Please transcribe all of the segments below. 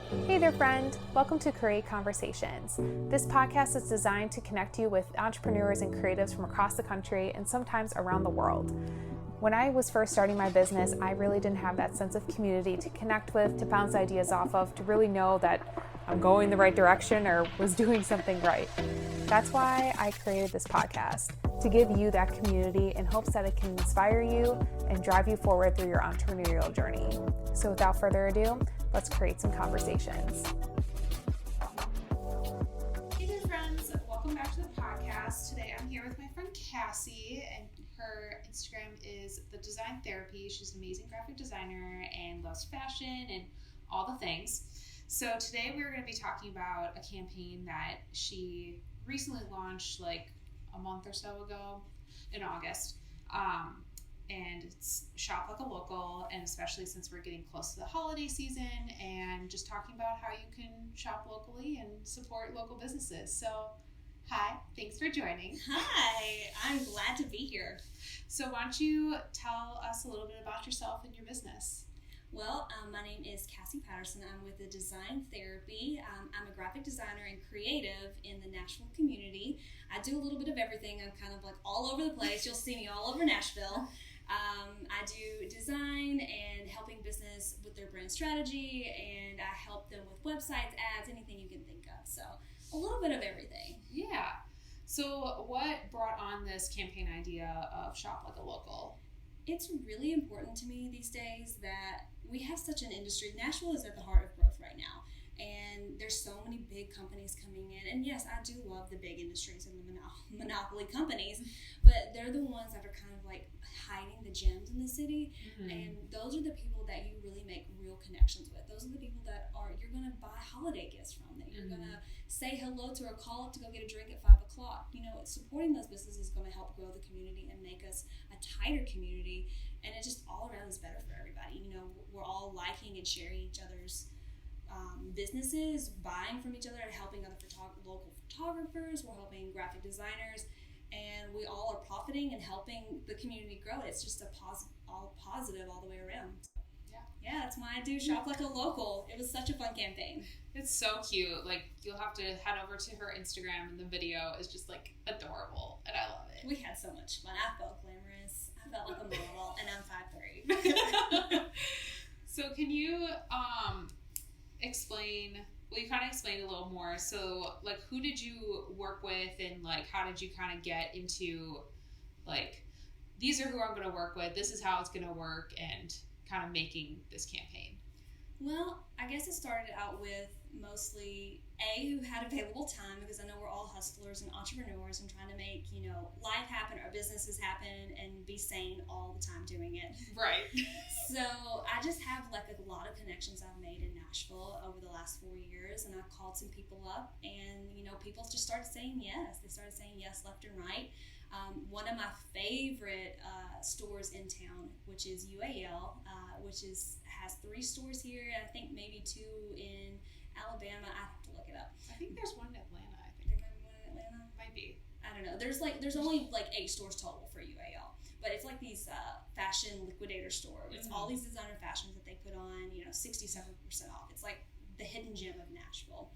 Hey there, friend. Welcome to Create Conversations. This podcast is designed to connect you with entrepreneurs and creatives from across the country and sometimes around the world. When I was first starting my business, I really didn't have that sense of community to connect with, to bounce ideas off of, to really know that I'm going the right direction or was doing something right. That's why I created this podcast, to give you that community in hopes that it can inspire you and drive you forward through your entrepreneurial journey. So without further ado, let's create some conversations. Hey there, friends. Welcome back to the podcast. Today I'm here with my friend Cassie, and her Instagram is The Design Therapy. She's an amazing graphic designer and loves fashion and all the things. So today we're going to be talking about a campaign that she recently launched like a month or so ago in August. And it's Shop Like a Local, and especially since we're getting close to the holiday season, and just talking about how you can shop locally and support local businesses. So, hi, thanks for joining. Hi, I'm glad to be here. So why don't you tell us a little bit about yourself and your business? Well, my name is Cassi Patterson. I'm with the Design Therapy. I'm a graphic designer and creative in the Nashville community. I do a little bit of everything. I'm kind of like all over the place. You'll see me all over Nashville. I do design and helping business with their brand strategy, and I help them with websites, ads, anything you can think of. So a little bit of everything. Yeah. So what brought on this campaign idea of Shop Like a Local? It's really important to me these days that we have such an industry. Nashville is at the heart of growth right now, and there's so many big companies coming in. And yes, I do love the big industries and the monopoly companies, but they're the ones that are kind of like hiding the gems in the city. Mm-hmm. And those are the people that you really make real connections with. Those are the people that you're going to buy holiday gifts from, that you're going to say hello to or call up to go get a drink at 5 o'clock. You know, supporting those businesses is going to help grow the community and make us a tighter community. And it just all around is better for everybody. You know, we're all liking and sharing each other's businesses, buying from each other and helping other local photographers. We're helping graphic designers, and we all are profiting and helping the community grow. It's just all positive all the way around. Yeah, that's why I do Shop Like a Local. It was such a fun campaign. It's so cute. Like, you'll have to head over to her Instagram, and the video is just like adorable, and I love it. We had so much fun. I felt glamorous. I felt like a model, and I'm 5'3". So can you explain, well, you kind of explained a little more. So, like, who did you work with, and, like, how did you kind of get into, like, these are who I'm going to work with, this is how it's going to work, and kind of making this campaign? Well, I guess it started out with mostly who had available time, because I know we're all hustlers and entrepreneurs and trying to make, you know, life happen, our businesses happen, and be sane all the time doing it. Right. So I just have like a lot of connections I've made in Nashville over the last 4 years, and I called some people up, and, you know, people just started saying yes. They started saying yes left and right. One of my favorite stores in town, which is UAL, which has 3 stores here, and I think maybe 2 in Alabama. I have to look it up. I think there's one in Atlanta, I think. There might be one in Atlanta? Might be. I don't know. There's only like 8 stores total for UAL. But it's like these fashion liquidator store. It's all these designer fashions that they put on, you know, 67% off. It's like the hidden gem of Nashville.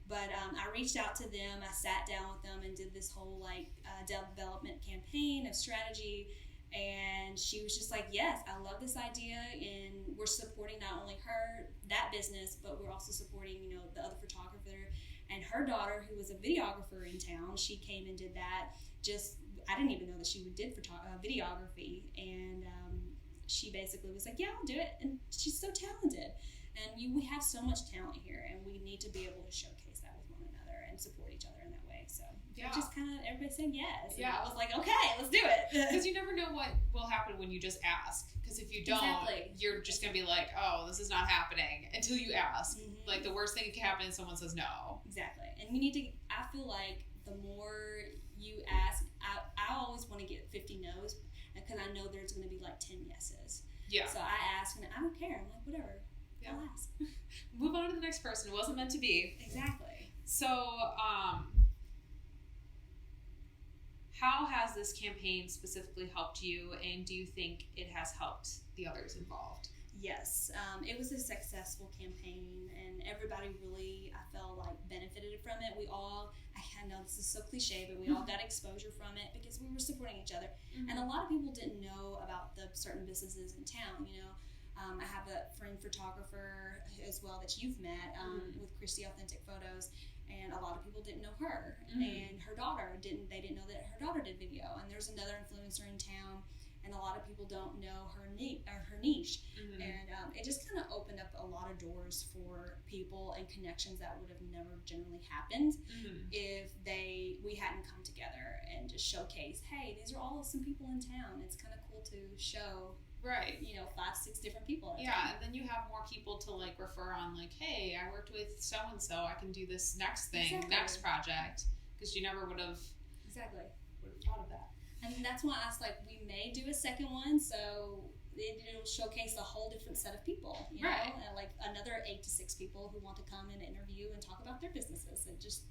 But I reached out to them. I sat down with them and did this whole like development campaign of strategy. And she was just like, yes, I love this idea, and we're supporting not only that business, but we're also supporting, you know, the other photographer and her daughter, who was a videographer in town. She came and did that. I didn't even know that she did videography, and she basically was like, yeah, I'll do it. And she's so talented. And we have so much talent here, and we need to be able to showcase that with one another and support each other in that way. So yeah, just kind of everybody saying yes. And I was like, okay, let's do it. Because you never know what will happen when you just ask. Because if you don't, you're just going to be like, oh, this is not happening until you ask. Mm-hmm. Like, the worst thing that can happen is someone says no. Exactly. And you need to, I feel like the more you ask, I always want to get 50 no's, because I know there's going to be like 10 yeses. Yeah. So I ask, and I don't care. I'm like, whatever. Yeah. I'll ask. Move on to the next person. It wasn't meant to be. Exactly. So, how has this campaign specifically helped you, and do you think it has helped the others involved? Yes, it was a successful campaign, and everybody really, I felt like, benefited from it. I know this is so cliche, but we all got exposure from it because we were supporting each other. And a lot of people didn't know about the certain businesses in town, you know. I have a friend photographer as well that you've met with Christy Authentic Photos, and a lot of people didn't know her. And her daughter they didn't know that her daughter did video. And there's another influencer in town, and a lot of people don't know her niche. And it just kind of opened up a lot of doors for people and connections that would have never generally happened if we hadn't come together and just showcase, hey, these are all some people in town. It's kind of cool to show, right, you know, 5-6 different people in town. town. And then you have more people to like refer on, like, hey, I worked with so and so, I can do this next thing, next project, because you never would have thought of that. And that's why I was like, we may do a second one, so it'll showcase a whole different set of people, you know, and like another 8 to 6 people who want to come and interview and talk about their businesses and just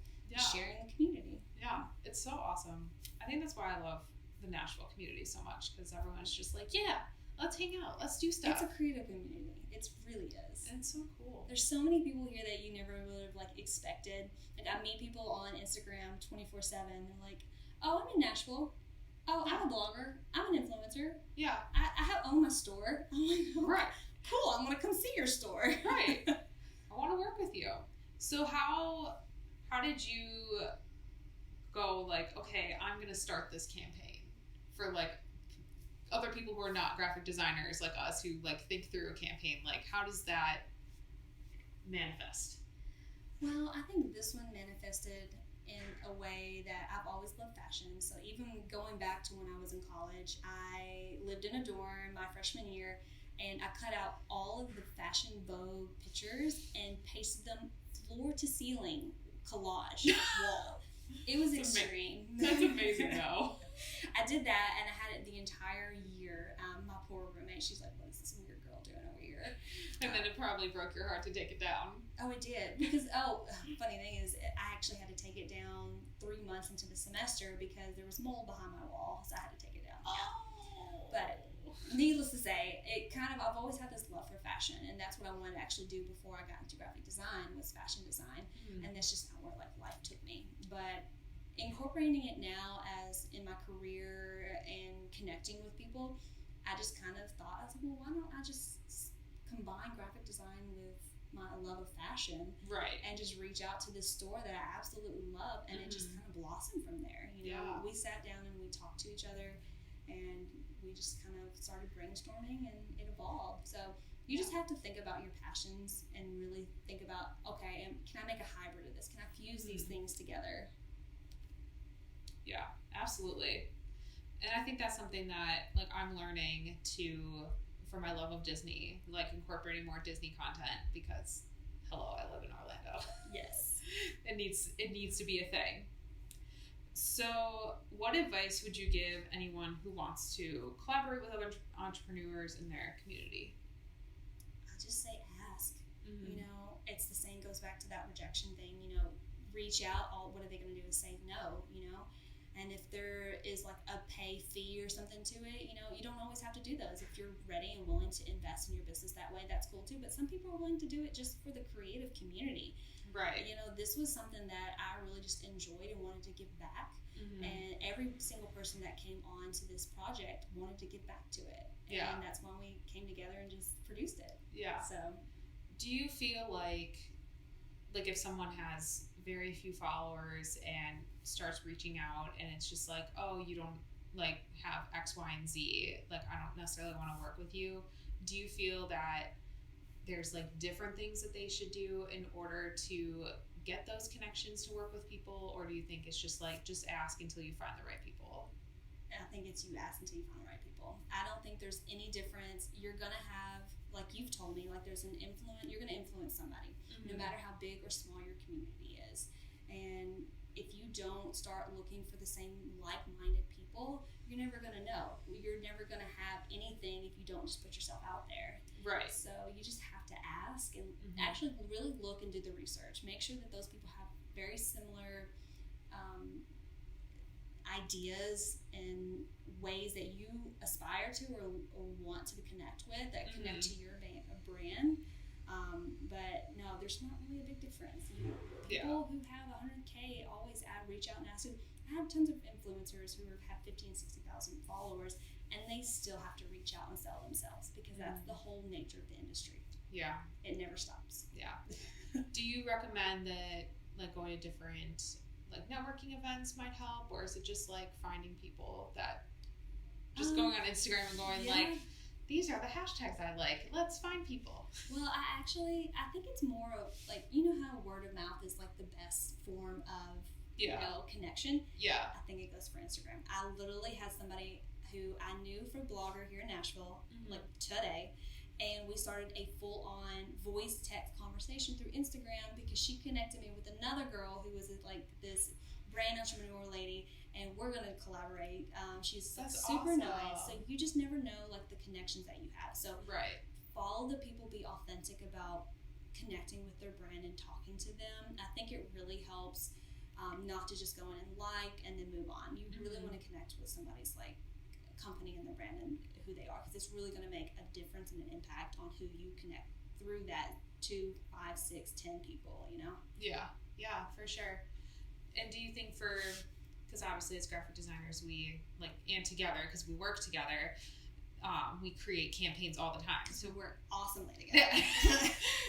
sharing the community. Yeah, it's so awesome. I think that's why I love the Nashville community so much, because everyone's just like, yeah, let's hang out, let's do stuff. It's a creative community. It really is. And it's so cool. There's so many people here that you never would have like expected. Like I meet people on Instagram 24/7. They're like, oh, I'm in Nashville. Oh, I'm a blogger. I'm an influencer. Yeah. I own my store. I'm like, oh, right. Cool. I'm gonna come see your store. Right. I want to work with you. So how did you go like, okay, I'm gonna start this campaign for like other people who are not graphic designers like us who like think through a campaign? Like, how does that manifest? Well, I think this one manifested in a way that I've always loved fashion. So even going back to when I was in college, I lived in a dorm my freshman year, and I cut out all of the Fashion Vogue pictures and pasted them floor to ceiling collage wall. It was extreme. That's amazing though. I did that, and I had it the entire year. My poor roommate, she's like, what is this weird girl doing over here? And then it probably broke your heart to take it down. Oh, it did. Because, funny thing is, I actually had to take it down 3 months into the semester because there was mold behind my wall, so I had to take it down. Oh. But needless to say, I've always had this love for fashion, and that's what I wanted to actually do before I got into graphic design, was fashion design. And that's just not where like life took me. But incorporating it now as in my career and connecting with people, I just kind of thought, I was like, well, why don't I just combine graphic design with my love of fashion, right? And just reach out to this store that I absolutely love, and it just kind of blossomed from there. You know, we sat down and we talked to each other, and we just kind of started brainstorming, and it evolved. So you just have to think about your passions and really think about, okay, can I make a hybrid of this? Can I fuse these things together? Yeah, absolutely. And I think that's something that like I'm learning for my love of Disney, like incorporating more Disney content, because hello, I live in Orlando. Yes. It needs to be a thing. So what advice would you give anyone who wants to collaborate with other entrepreneurs in their community? I just say ask. You know, it's the same, goes back to that rejection thing, you know, reach out, what are they going to do is say no, you know? And if there is like a pay fee or something to it, you know, you don't always have to do those. If you're ready and willing to invest in your business that way, that's cool too. But some people are willing to do it just for the creative community. Right. You know, this was something that I really just enjoyed and wanted to give back. And every single person that came on to this project wanted to give back to it. And that's when we came together and just produced it. Yeah. So do you feel like if someone has very few followers and starts reaching out and it's just like, oh, you don't like have X, Y, and Z, like I don't necessarily want to work with you, do you feel that there's like different things that they should do in order to get those connections to work with people, or do you think it's just like just ask until you find the right people? I think it's you ask until you find the right people. I don't think there's any difference. You're gonna have, like you've told me, like there's an influence, you're gonna influence somebody, no matter how big or small your community is. And if you don't start looking for the same like-minded people, you're never gonna know. You're never gonna have anything if you don't just put yourself out there. Right. So you just have to ask and actually really look and do the research. Make sure that those people have very similar ideas and ways that you aspire to or want to connect with, that connect to your brand. But no, there's not really a big difference. You know, people who have 100K always reach out and ask. I have tons of influencers who have 50 and 60,000 followers, and they still have to reach out and sell themselves because that's the whole nature of the industry. Yeah. It never stops. Yeah. Do you recommend that, like, going to different, like, networking events might help, or is it just, like, finding people that just going on Instagram and going, like, these are the hashtags I like. Let's find people. Well, I think it's more of, like, you know how word of mouth is, like, the best form of, you know, connection? Yeah. I think it goes for Instagram. I literally had somebody who I knew for Blogger here in Nashville, like, today, and we started a full-on voice text conversation through Instagram because she connected me with another girl who was, like, this brand entrepreneur lady, and we're going to collaborate. She's super awesome. nice. So you just never know, like, the connections that you have. So follow the people, be authentic about connecting with their brand and talking to them. I think it really helps not to just go in and like and then move on. You really want to connect with somebody's, like, company and their brand and who they are, because it's really going to make a difference and an impact on who you connect through that 2, 5, 6, 10 people, you know? Yeah, for sure. And do you think because obviously as graphic designers, we, like, and together, because we work together, we create campaigns all the time. So we're awesomely together.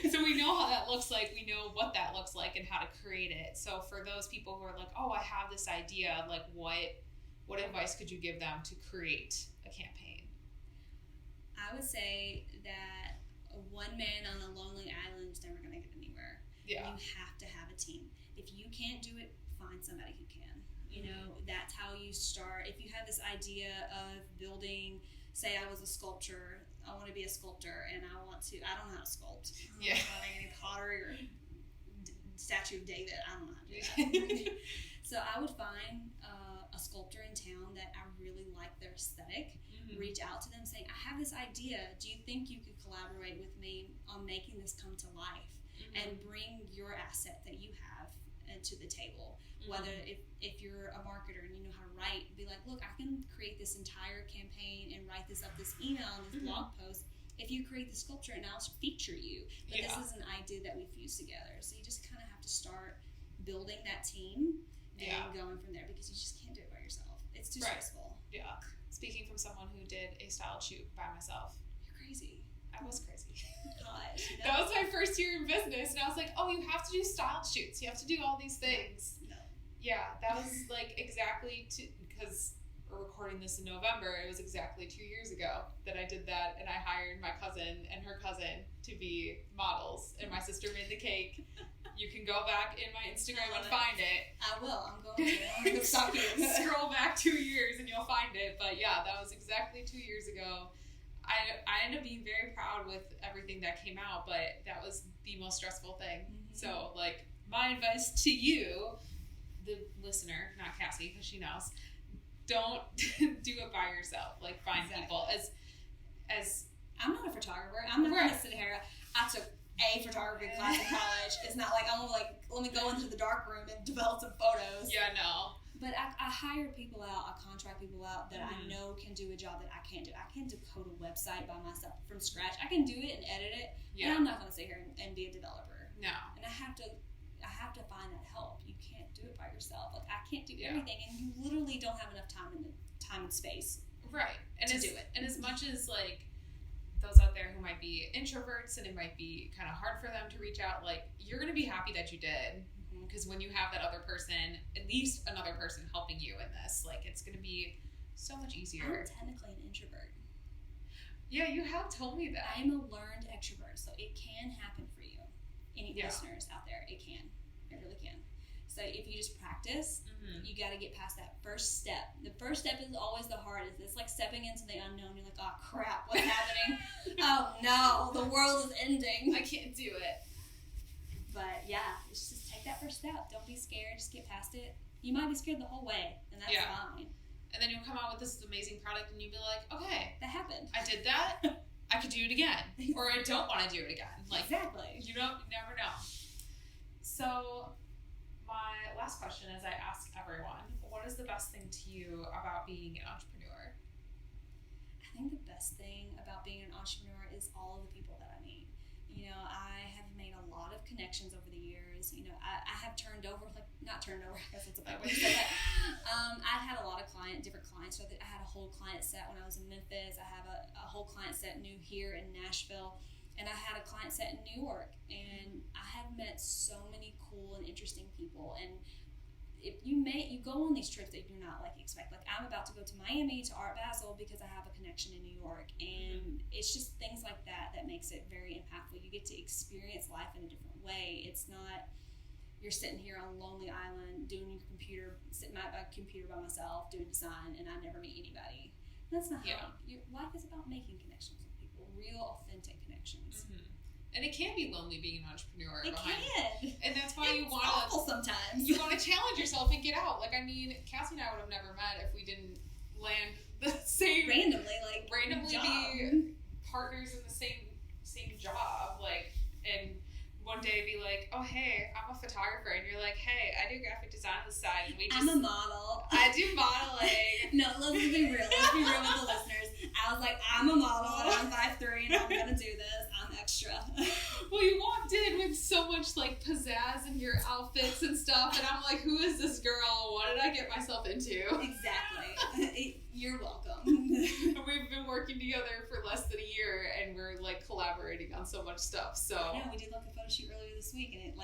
So we know how that looks like. We know what that looks like and how to create it. So for those people who are like, oh, I have this idea, like, what advice could you give them to create a campaign? I would say that one man on a lonely island is never going to get anywhere. Yeah. You have to have a team. If you can't do it, find somebody who can. You know, that's how you start. If you have this idea of building, say I was a sculptor, I want to be a sculptor, and I don't know how to sculpt. I don't know how to make any pottery or statue of David. I don't know how to do that. So I would find a sculptor in town that I really like their aesthetic, reach out to them saying, I have this idea. Do you think you could collaborate with me on making this come to life and bring your asset that you have to the table? Whether if you're a marketer and you know how to write, be like, look, I can create this entire campaign and write this up, this email and this blog post. If you create the sculpture, and I'll feature you. But this is an idea that we fused together. So you just kind of have to start building that team and going from there, because you just can't do it by yourself. It's too stressful. Yeah. Speaking from someone who did a styled shoot by myself. You're crazy. I was crazy. Gosh, you know? That was my first year in business, and I was like, oh, you have to do styled shoots. You have to do all these things. No. Yeah, that was like exactly because we're recording this in November. It was exactly 2 years ago that I did that, and I hired my cousin and her cousin to be models, and my sister made the cake. You can go back in my Instagram and find it. I will. I'm going to. I'm going to stalk you. Scroll back 2 years and you'll find it. But yeah, that was exactly 2 years ago. I ended up being very proud with everything that came out, but that was the most stressful thing. So, like, my advice to you, the listener, not Cassie, because she knows, don't do it by yourself. Like, find people. As I'm not a photographer. I'm not going to sit here. I took a photography class in college. It's not like I'm like, let me go into the dark room and develop some photos. Yeah, no. But I hire people out. I contract people out that I know can do a job that I can't do. I can't code a website by myself from scratch. I can do it and edit it. Yeah. And I'm not going to sit here and be a developer. No. And I have to find that help. You can't do it by yourself. Like, I can't do everything, and you literally don't have enough time and space. Right. And to do it. And as much as, like, those out there who might be introverts and it might be kind of hard for them to reach out, like, you're going to be happy that you did, because when you have that other person, at least another person helping you in this, like, it's going to be so much easier. I'm technically an introvert. Yeah, you have told me that. I am a learned extrovert, so it can happen for you. Any listeners out there, it can. It really can. So if you just practice, you got to get past that first step. The first step is always the hardest. It's like stepping into the unknown. You're like, oh crap, what's happening? Oh no, the world is ending. I can't do it. But yeah, just take that first step. Don't be scared. Just get past it. You might be scared the whole way, and that's fine. And then you'll come out with this amazing product, and you'll be like, okay, that happened. I did that. I could do it again, or I don't want to do it again. Like, exactly. You never know. So, my last question is, I ask everyone, what is the best thing to you about being an entrepreneur? I think the best thing about being an entrepreneur is all of the people that I meet. You know, I have made a lot of connections over the years. You know, I have turned over, not turned over, I guess that's a bad way to say that. I've had a lot of different clients. So I had a whole client set when I was in Memphis. I have a whole client set new here in Nashville. And I had a client set in New York. And I have met so many cool and interesting people. And if you go on these trips that you're not expect. Like, I'm about to go to Miami to Art Basel because I have a connection in New York. And it's just things like that makes it very impactful. You get to experience life in a different way. It's not you're sitting here on a lonely island doing your computer, sitting at a computer by myself doing design, and I never meet anybody. That's not how your life is about making connections with people, real authentic connections. And it can be lonely being an entrepreneur. It can. And that's why it's awful sometimes. You want to challenge yourself and get out. Like, I mean, Cassie and I would have never met if we didn't land the same randomly job. Be partners in the same job. Like, and one day be like, oh, hey, I'm a photographer. And you're like, hey, I do graphic design on the side. And I'm a model. I do modeling. No, let's be real. Let's be real with the listeners. I was like, I'm a model and I'm 5'3" and I'm going to do this. I'm extra. Well, you walked in with so much pizzazz in your outfits and stuff. And I'm like, who is this girl? What did I get myself into? Exactly. You're welcome. We've been working together for less than a year and we're collaborating on so much stuff. So I know, we did a photo shoot earlier this week and it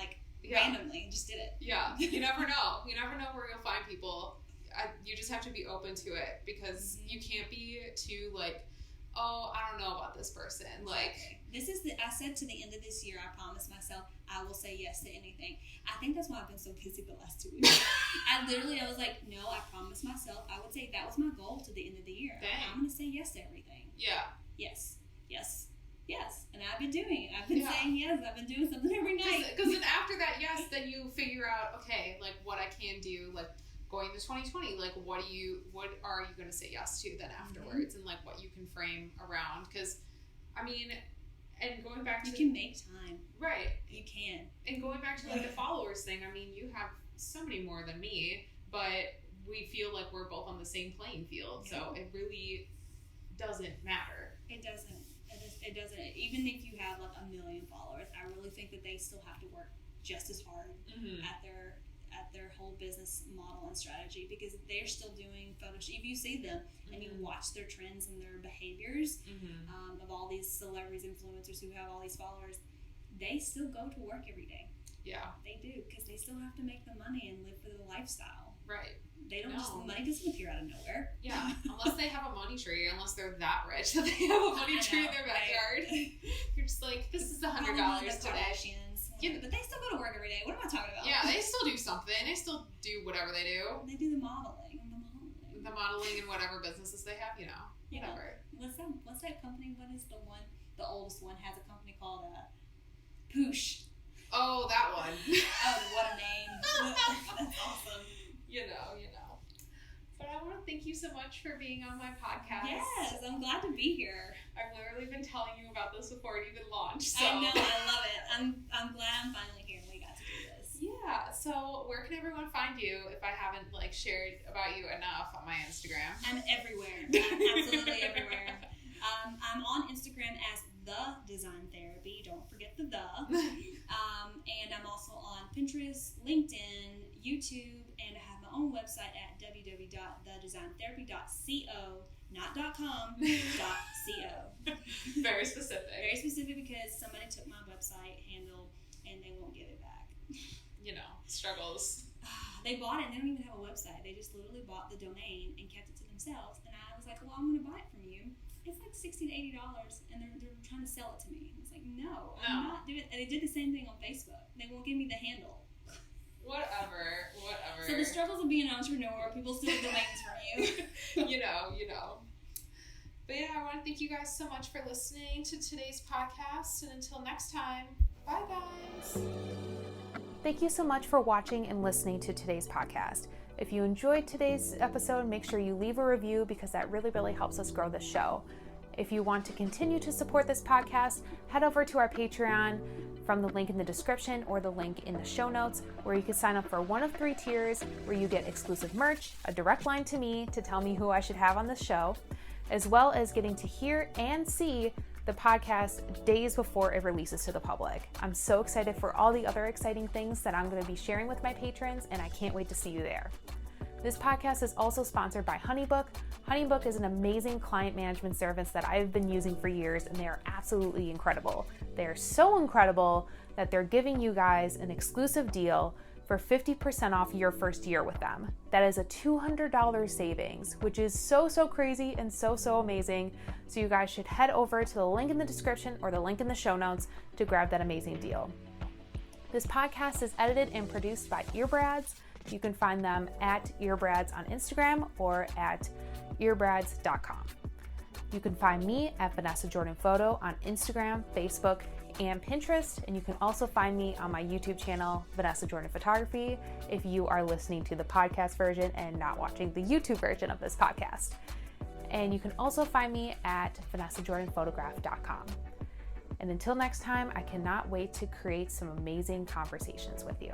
randomly just did it. Yeah. You never know. You never know where you'll find people. You just have to be open to it because you can't be too oh, I don't know about this person. I said to the end of this year, I promised myself I will say yes to anything. I think that's why I've been so busy the last 2 weeks. I was like, no, I promised myself. I would say that was my goal to the end of the year. Dang. I'm going to say yes to everything. Yeah. Yes. And I've been doing it. I've been saying yes. I've been doing something every night. Because then after that yes, then you figure out, okay, what I can do, going to 2020, what are you going to say yes to then afterwards, and what you can frame around, because I mean, and going back to you can make time, right? You can. And going back to the followers thing, I mean, you have so many more than me, but we feel like we're both on the same playing field, so it really doesn't matter. It doesn't. It doesn't. Even if you have 1 million followers, I really think that they still have to work just as hard at their whole business model and strategy, because they're still doing photo shoots. If you see them and you watch their trends and their behaviors of all these celebrities, influencers who have all these followers, they still go to work every day. Yeah, they do, because they still have to make the money and live for the lifestyle. Right. They don't money doesn't appear out of nowhere. Yeah, unless they have a money tree, unless they're that rich that they have a money tree in their backyard. Right. You're just this is $100 today. Yeah, but they still go to work every day. What am I talking about? Yeah, they still do something. They still do whatever they do. They do the modeling. The modeling and whatever businesses they have, whatever. What's that company? What is the one? The oldest one has a company called Poosh. Oh, that one. Oh, what a name. That's awesome. You know. But I want to thank you so much for being on my podcast. Yes, I'm glad to be here. I've literally been telling you about this before it even launched. So. I know, I love it. I'm glad I'm finally here and we got to do this. Yeah, so where can everyone find you if I haven't shared about you enough on my Instagram? I'm everywhere. I'm absolutely everywhere. I'm on Instagram as The Design Therapy. Don't forget the the. And I'm also on Pinterest, LinkedIn, YouTube, and I have my own website at www.thedesigntherapy.co, not .com, .co. Very specific. Very specific, because somebody took my website handle and they won't give it back. Struggles. They bought it and they don't even have a website. They just literally bought the domain and kept it to themselves. And I was like, well, I'm going to buy it from you. It's $60 to $80, and they're trying to sell it to me. It's like, no, I'm not doing it. And they did the same thing on Facebook. They won't give me the handle. Whatever. So the struggles of being an entrepreneur, people steal domains from you. you know. But yeah, I want to thank you guys so much for listening to today's podcast. And until next time, bye guys. Thank you so much for watching and listening to today's podcast. If you enjoyed today's episode, make sure you leave a review, because that really helps us grow the show. If you want to continue to support this podcast, head over to our Patreon from the link in the description or the link in the show notes, where you can sign up for one of 3 tiers where you get exclusive merch, a direct line to me to tell me who I should have on the show, as well as getting to hear and see the podcast days before it releases to the public. I'm so excited for all the other exciting things that I'm going to be sharing with my patrons, and I can't wait to see you there. This podcast is also sponsored by HoneyBook. HoneyBook is an amazing client management service that I've been using for years, and they are absolutely incredible. They are so incredible that they're giving you guys an exclusive deal for 50% off your first year with them. That is a $200 savings, which is so crazy and so amazing. So you guys should head over to the link in the description or the link in the show notes to grab that amazing deal. This podcast is edited and produced by Earbrads. You can find them at Earbrads on Instagram or at earbrads.com. You can find me at Vanessa Jordan Photo on Instagram, Facebook, and Pinterest, and you can also find me on my YouTube channel, Vanessa Jordan Photography, if you are listening to the podcast version and not watching the YouTube version of this podcast. And you can also find me at vanessajordanphotograph.com. And until next time, I cannot wait to create some amazing conversations with you.